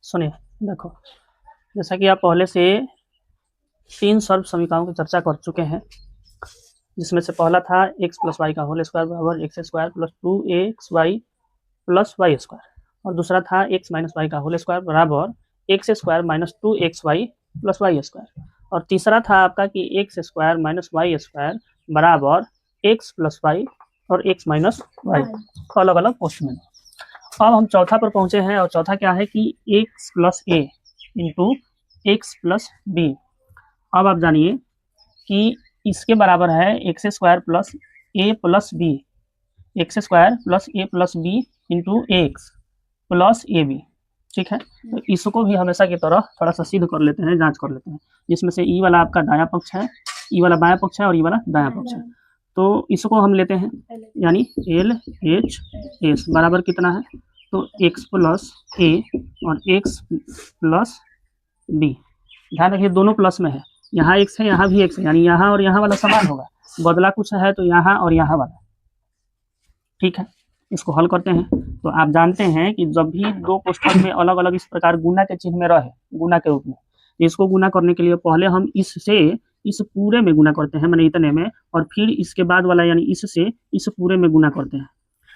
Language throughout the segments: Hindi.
सुनिए, देखो, जैसा कि आप पहले से 3 सर्व समीकरणों की चर्चा कर चुके हैं, जिसमें से पहला था x प्लस वाई का होल स्क्वायर बराबर x square plus 2axy plus y square, और दूसरा था x माइनस वाई का होल स्क्वायर बराबर x square minus 2xy plus y square, और तीसरा था आपका कि x square minus y square बराबर एक्स प्लस वाई और एक्स माइनस वाई, अलग अलग पोस्ट में। अब हम चौथा पर पहुंचे हैं, और चौथा क्या है कि x plus a into x plus b. अब आप जानिए कि इसके बराबर है x square plus a plus b, x square plus a plus b into x plus a b. ठीक है, तो इसको भी हमेशा की तरह थोड़ा सा सिद्ध कर लेते हैं, जांच कर लेते हैं, जिसमें से ई वाला आपका दायां पक्ष है, ई वाला बायां पक्ष है और ई वाला दायां पक्ष है। तो इसको हम लेते हैं, यानी एल एच एस बराबर कितना है, तो एक्स प्लस ए और एक्स प्लस बी। ध्यान रखिए दोनों प्लस में है, यहाँ एक्स है यहाँ भी एक्स है, यानी यहाँ और यहाँ वाला समान होगा, बदला कुछ है तो यहाँ और यहाँ वाला। ठीक है, इसको हल करते हैं। तो आप जानते हैं कि जब भी दो कोष्ठक में अलग अलग इस प्रकार गुना के चिन्ह में रहे, गुना के रूप में, इसको गुना करने के लिए पहले हम इससे इस पूरे में गुना करते हैं, मैंने इतने में, और फिर इसके बाद वाला यानी इससे इस पूरे में गुना करते हैं।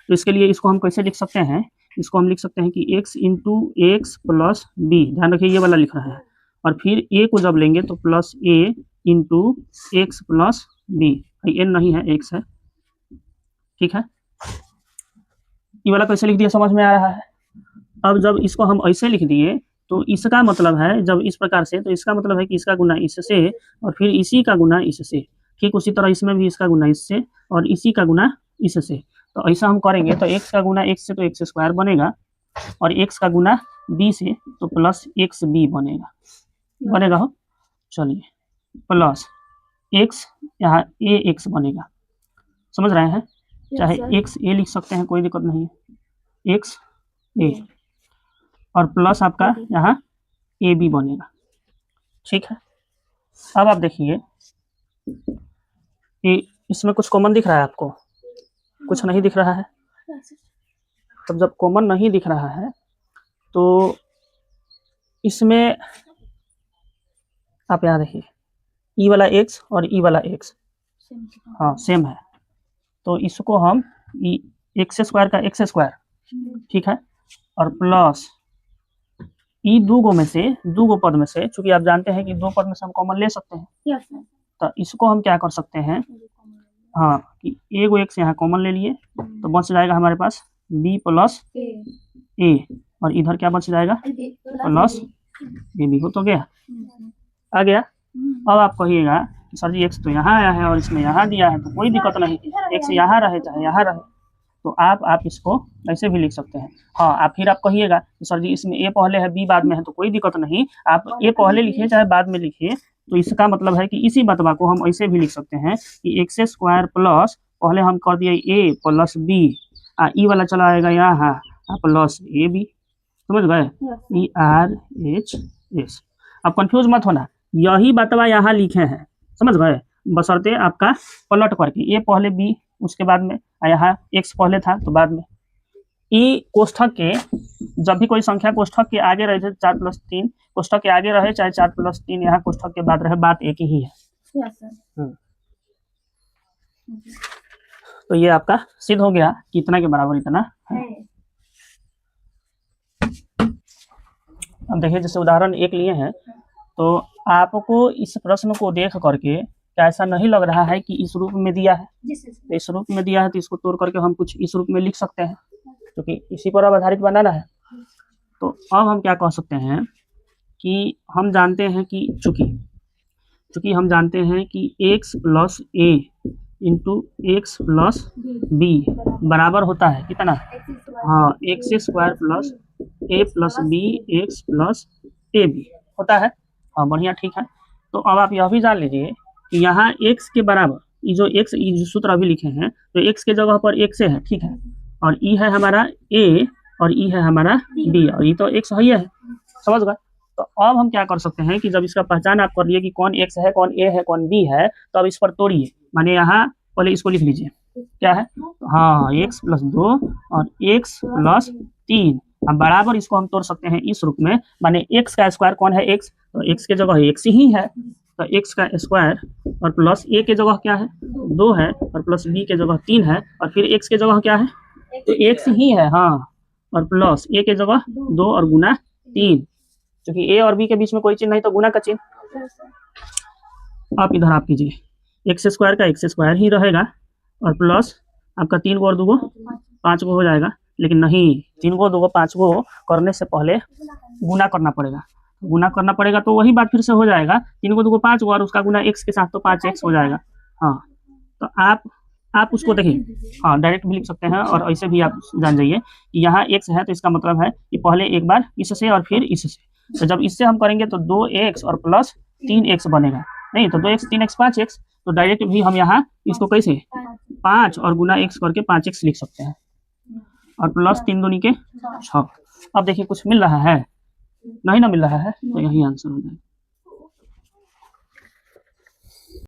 तो इसके लिए इसको हम कैसे लिख सकते हैं, इसको हम लिख सकते हैं कि x into x plus b, ध्यान रखिए ये वाला लिख रहा है, और फिर a को जब लेंगे तो plus a into x plus b, n नहीं है x है। ठीक है, ये वाला कैसे लिख दिया समझ में आ रहा है। अब जब इसको हम ऐसे लिख दिए तो इसका मतलब है, जब इस प्रकार से, तो इसका मतलब है कि इसका गुना इससे और फिर इसी का गुना इससे, ठीक उसी तरह इसमें भी इसका गुना इससे और इसी का गुना इससे। तो ऐसा हम करेंगे तो x का गुना x से तो एक्स स्क्वायर बनेगा, और x का गुना b से तो प्लस एक्स बी बनेगा हो, चलिए प्लस x यहाँ ए एक्स बनेगा, समझ रहे हैं, चाहे एक्स ए लिख सकते हैं कोई दिक्कत नहीं है, एक्स ए, और प्लस आपका यहाँ ए बी बनेगा। ठीक है, अब आप देखिए इसमें कुछ कॉमन दिख रहा है आपको, कुछ नहीं दिख रहा है। तब जब कॉमन नहीं दिख रहा है तो इसमें आप यहाँ देखिए ई वाला एक्स और ई वाला एक्स हाँ सेम है, तो इसको हम एक्स स्क्वायर का एक्स स्क्वायर, ठीक है, और प्लस ई दो में से, दो पद में से, चूंकि आप जानते हैं कि दो पद में से हम कॉमन ले सकते हैं, तो इसको हम क्या कर सकते हैं, हाँ कि ए को एक्स यहाँ कॉमन ले लिए तो बच जाएगा हमारे पास बी प्लस ए, और इधर क्या बच जाएगा प्लस ए बी, हो तो गया, आ गया। अब आप कहिएगा सर जी एक्स तो यहाँ आया है और इसमें यहाँ दिया है, तो कोई दिक्कत नहीं, एक्स यहाँ रहे चाहे यहाँ रहे, तो आप इसको ऐसे भी लिख सकते हैं। हाँ, आप फिर आप कहिएगा सर जी इसमें ए पहले है बी बाद में है, तो कोई दिक्कत नहीं, आप ए पहले लिखिए चाहे बाद में लिखिए, तो इसका मतलब है कि इसी बतवा को हम ऐसे भी लिख सकते हैं कि एक्स स्क्वायर प्लस, पहले हम कर दिए ए प्लस बी, ई वाला चला आएगा यहाँ प्लस ए बी, समझ गए, ई आर एच एस। अब कंफ्यूज मत होना, यही बतवा यहाँ लिखे हैं, समझ गए, बशर्ते आपका पलट करके ए पहले बी उसके बाद में, यहाँ एक्स पहले था तो बाद में। ई कोष्ठक के जब भी कोई संख्या कोष्ठक के आगे रहे, 4 + 3 कोष्ठक के आगे रहे चाहे 4 + 3 यहाँ कोष्ठक के बाद रहे, बात एक ही है। तो ये आपका सिद्ध हो गया कि इतना के बराबर इतना है। अब देखिए जैसे उदाहरण 1 लिए हैं, तो आपको इस प्रश्न को देख करके क्या ऐसा नहीं लग रहा है कि इस रूप में दिया है, तो इस रूप में दिया है तो इसको तोड़ करके हम कुछ इस रूप में लिख सकते हैं, क्योंकि इसी पर अब आधारित बनाना है। तो अब हम क्या कह सकते हैं कि हम जानते हैं कि चूंकि हम जानते हैं कि x plus a into x plus b बराबर होता है कितना, हाँ x square plus a plus b x plus a b होता है, हाँ बढ़िया ठीक है। तो अब आप यह भी जान लीजिए कि यहाँ x के बराबर ये जो x जो सूत्र अभी लिखे हैं, तो x के जगह पर x है, ठीक है, और ई है हमारा a और ई है हमारा b, और ये तो x है ही है, समझ गए। तो अब हम क्या कर सकते हैं कि जब इसका पहचान आप कर लिए कि कौन x है कौन a है कौन b है, तो अब इस पर तोड़िए, माने यहाँ पहले इसको लिख लीजिए क्या है, हाँ x + 2 और x + 3 अब बराबर इसको हम तोड़ सकते हैं इस रूप में, माने x का स्क्वायर कौन है x, तो x के जगह x ही है, तो x का स्क्वायर और प्लस a के जगह क्या है 2 है और प्लस b के जगह 3 है और फिर x के जगह क्या है तो x ही है, हाँ, और प्लस a के जगह 2 और गुना 3, क्योंकि a और b के बीच में कोई चिन्ह नहीं तो गुना का चिन्ह। आप इधर आप कीजिए, एक्स स्क्वायर का एक्स स्क्वायर ही रहेगा और प्लस आपका 3 और 2 5 हो जाएगा, लेकिन नहीं 3 2 5 करने से पहले गुना करना पड़ेगा, गुना करना पड़ेगा तो वही बात फिर से हो जाएगा 3 2 5 और उसका गुना x के साथ तो 5x हो जाएगा। हाँ, तो आप उसको देखिए, हाँ डायरेक्ट भी लिख सकते हैं और ऐसे भी आप जान जाइए कि यहाँ x है तो इसका मतलब है कि पहले एक बार इससे और फिर इससे, तो जब इससे हम करेंगे तो 2x और प्लस 3x बनेगा, नहीं तो 2x 3x 5x, तो डायरेक्ट भी हम यहाँ इसको कैसे 5 और गुना x करके 5x लिख सकते हैं और प्लस 3 दूनी के 6। अब देखिए कुछ मिल रहा है, नहीं ना मिल रहा है, तो यही आंसर हो जाएगा।